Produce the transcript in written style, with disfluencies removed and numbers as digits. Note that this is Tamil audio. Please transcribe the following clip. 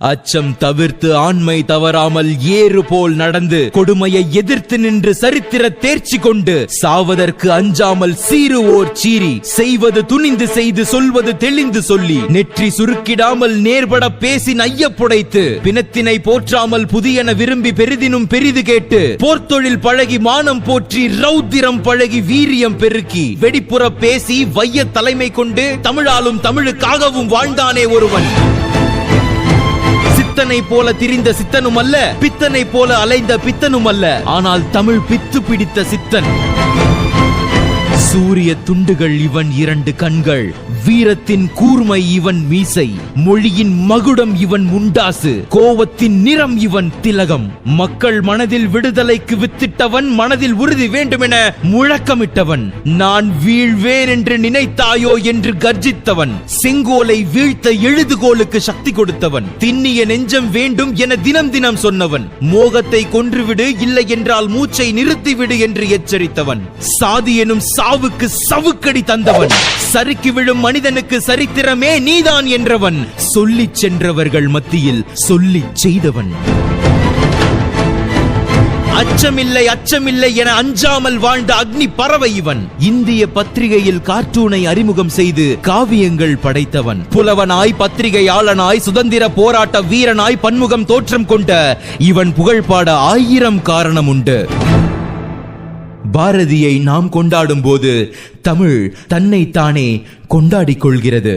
அச்சம் தவிர்த்து ஆண்மை தவறாமல் ஏறு போல் நடந்து கொடுமையை எதிர்த்து நின்று சரித்திர தேர்ச்சி கொண்டு சாவதற்கு அஞ்சாமல் சீருவோர் சீரி செய்வது துணிந்து செய்து சொல்வது தெளிந்து சொல்லி நெற்றி சுருக்கிடாமல் நேர்பட பேசி நையப்புடைத்து பிணத்தினை போற்றாமல் புதியன விரும்பி பெரிதினும் பெரிது கேட்டு போர்த்தொழில் பழகி மானம் போற்றி ரௌத்திரம் பழகி வீரியம் பெருக்கி வெடிப்புற பேசி வைய தலைமை கொண்டு தமிழாலும் தமிழுக்காகவும் வாழ்ந்தானே ஒருவன். சித்தனை போல திரிந்த சித்தனும் அல்ல, பித்தனை போல அலைந்த பித்தனும் அல்ல, ஆனால் தமிழ் பித்து பிடித்த சித்தன். சூரிய துண்டுகள் இவன் 2 கண்கள், வீரத்தின் கூர்மை இவன் மீசை, மொழியின் மகுடம் இவன் முண்டாசு, கோவத்தின் நிறம் இவன் திலகம். மக்கள் மனதில் விடுதலைக்கு வித்திட்டவன், மனதில் உறுதி வேண்டுமென முழக்கமிட்டவன். நான் வீழ்வேன் என்று நினைத்தாயோ என்று கர்ஜித்தவன், செங்கோலை வீழ்த்த எழுதுகோலுக்கு சக்தி கொடுத்தவன், திண்ணிய நெஞ்சம் வேண்டும் என தினம் தினம் சொன்னவன், மோகத்தை கொன்றுவிடு இல்லை என்றால் மூச்சை நிறுத்திவிடு என்று எச்சரித்தவன், சாதி எனும் சாவுக்கு சவுக்கடி தந்தவன், சறுக்கி விழும் மனிதனுக்கு சரித்திரமே நீதான் என்றவன், சொல்லிச் சென்றவர்கள் மத்தியில் சொல்லிச் செய்தவன். அச்சமில்லை அச்சமில்லை என அஞ்சாமல் வாழ்ந்த அக்னி பறவை இவன். இந்திய பத்திரிகையில் கார்ட்டூனை அறிமுகம் செய்து காவியங்கள் படைத்தவன். புலவனாய் பத்திரிகையாளனாய் சுதந்திர போராட்ட வீரனாய் பன்முகம் தோற்றம் கொண்ட இவன் புகழ்பாட 1000 காரணம் உண்டு. பாரதியை நாம் கொண்டாடும் போது தமிழ் தன்னைத்தானே கொண்டாடிக் கொள்கிறது.